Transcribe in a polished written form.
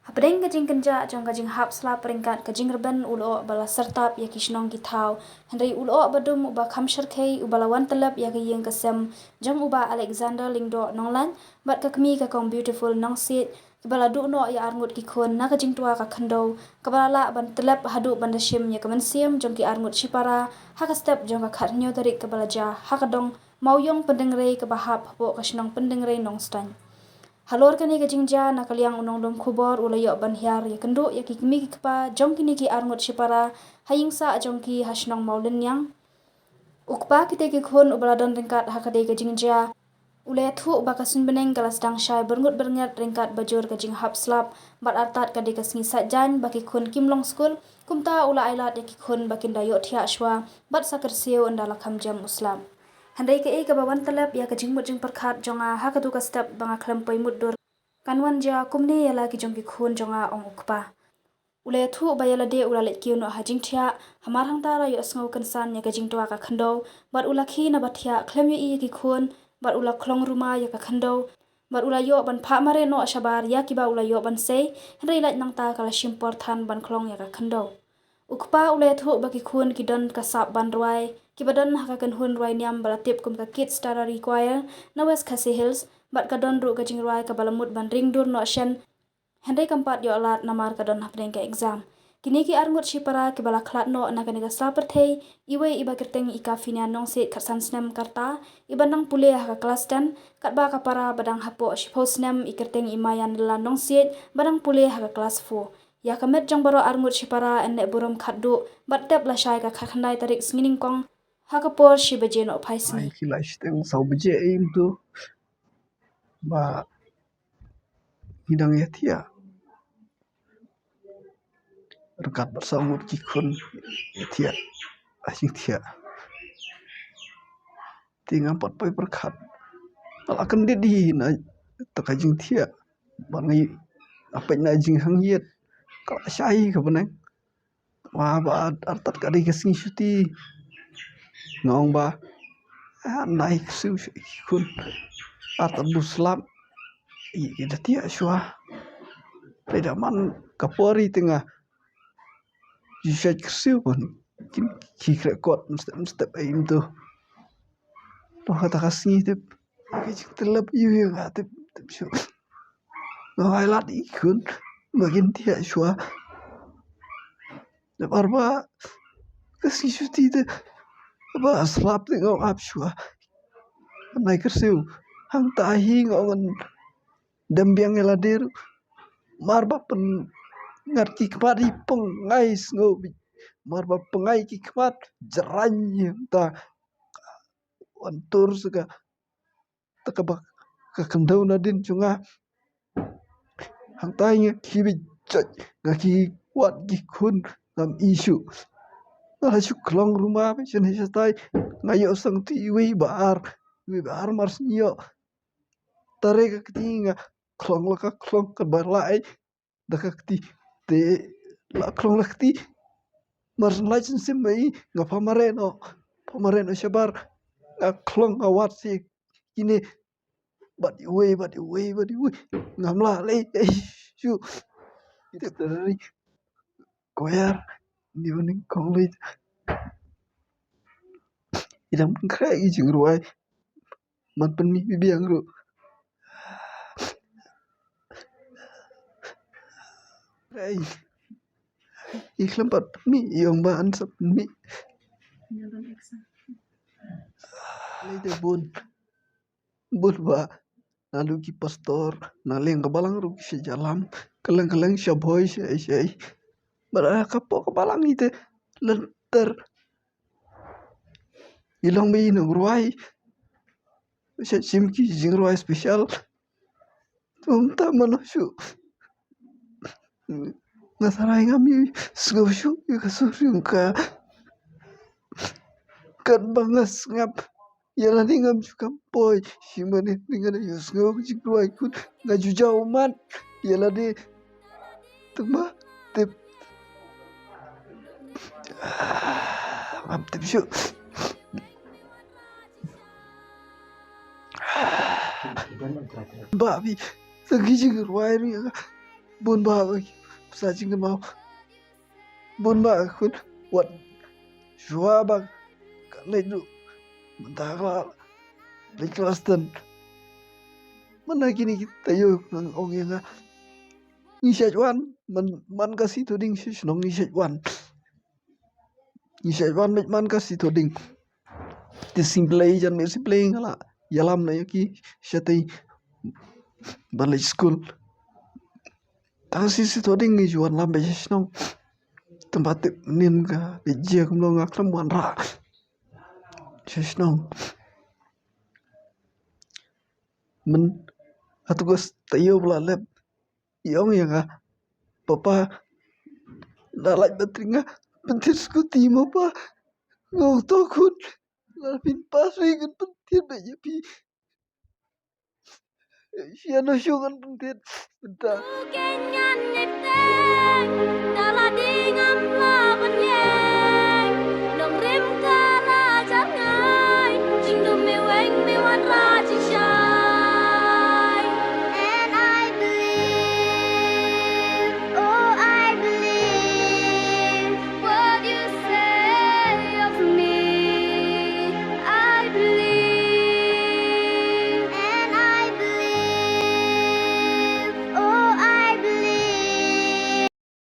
Hapdeng kajing kenja jong kajing hap slap peringkat kajing reben ulo bala sertap ya kishnong kitau. Hendai ulo badum uba kamshar kei ubala wan telep ya kiyeng kesem jom uba Alexander Lingdo nonglan bat kakmi kakong beautiful nong sit kebala du no ya arngut kikun na kajing tua ka kendo kebala la ban telep hadu ban dashim ya kemensiam jong ki arngut shipara haka step jong ka khatnyo tarik kebala ja hakadong mauyong pendengrei kebahap po kashnong pendengrei nong stan. Halor kani kajingja na kaliang unong dom kubor ulayo ban hiar ya kendo ya kikmi kikpa jong kini ki arngut shipara hayingsa jong ki hashnong maulin yang ukpa kite kikun ubaladon ringkat hakade kajingja ulay thu bakasun beneng galas dang syai berngut berngat ringkat bajur kajing hap slap bat artat kade kasngi sajan baki kun kimlong skul kumta ula ailat ya kikun bakin dayo thia shwa bat sakar siu andala kamjam uslam. Handai ke ka bawan telep ya kajing mujing perkhat jonga hakatu ka step banga klempoi mudur kanwan ja kumne yala ki jong ki khun jonga ong ukpa ule thu bayala de ula let kiuno hajing thia hamar hang tara yo sngo kansan ya kajing tua ka khando bat ula khi na bathia klem yi ki khun bat ula klong ruma ya ka khando bat ula yo ban pha mare no shabar ya ki ba ula yo ban sei handai lat nang ta kala shimpor than ban klong ya ka khando ukpa ule thu baki khun ki don kasap ban ruai kibadan hakakan hun ruai niam balatip kum ka kids tara require na west khasi hills bat kadon ru kajing ruai ka balamut ban ring dur no shen hendai kampat yo alat namar kadon hapdeng ka exam kini ki arngut shipara ki bala khlat no na kaniga saper thei iwe iba kerteng ika finya nong se khatsan snem karta ibanang pule ha kelas 10 katba kapara badang hapo shipo snem ikerteng imayan la nong se badang pule ha kelas 4 ya kamet jong baro arngut shipara enne burom khatdu bat tep la shai ka khakhandai tarik smining kong hakapor shibaje no phaisni ki lai steng sau bje aim tu ba hidang ya thia rekat bersangut ki khun ya thia asing thia tinga pot poi perkhat ala kan de di na takajing thia bangai apa na jing hang yet ka shai ka banang wa ba artat ka dei kasing shuti ngong ba nai su khun artat buslam ida tia shwa tidak man kapori tengah jisai kersiu pun kin kikre kot mesti aim tu toh kata kasih tu kecik terlep yu tip shu no highlight ikun bagian tia shwa lebar ba kasih shuti tu ba slap tengok ap shwa nai kersiu hang tahi ngongan dembiang eladir marba pen ngerti kemari pengais ngobi marba pengai ki kemat jeranya ta antur suka takabak kakendau nadin cunga hang tanya kibi cot ngaki wat ki kun ngam isu asyuk kelong rumah chen hestai ngayo sang ti wi bar mars nyo tare ka tinga klong la ka klong ka barlai dakakti te la klong lakti mars laicen simai nga pamareno shabar klong awat si kini but away ngamla lei shu itu dari koyar di maning kong lei idam krai jing ruai man pen mi biang ru krai iklam pat mi yong ba an sap mi lei de bun ba lalu ki pastor naleng kabalang ru ki jalam keleng shaboy syai bara kapo kabalang ite lenter ilong bi no ruai sim ki jing ruai special tum mano shu nasarai ngami shu ka su ka kan bangas ngap yala ni ngam chukam poi shimane ninga yus ngam jingruai kun ngaju jauh man yala de tuma tip mam tip shu babi sagi jingruai ri Buồn bã với sa chính cái mau buồn bã khun wat jua bang lên du mentah le kelas dan mana kini kita yo nang ong yang ni syajuan man kasih tu ding nong ni syajuan met man kasih tu ding ti simple jan me simple ngala yalam na yaki syatay balik school tang si tu ding ni juan lam be nong tempat nin ka bejia kum lo ngak lam wan ra nong men atugas tayo bla lab yong yang papa nalai batringa pentir skuti mo pa ngau to kun la pin pas wi kan pentir be yapi sia no syungan pentir bentar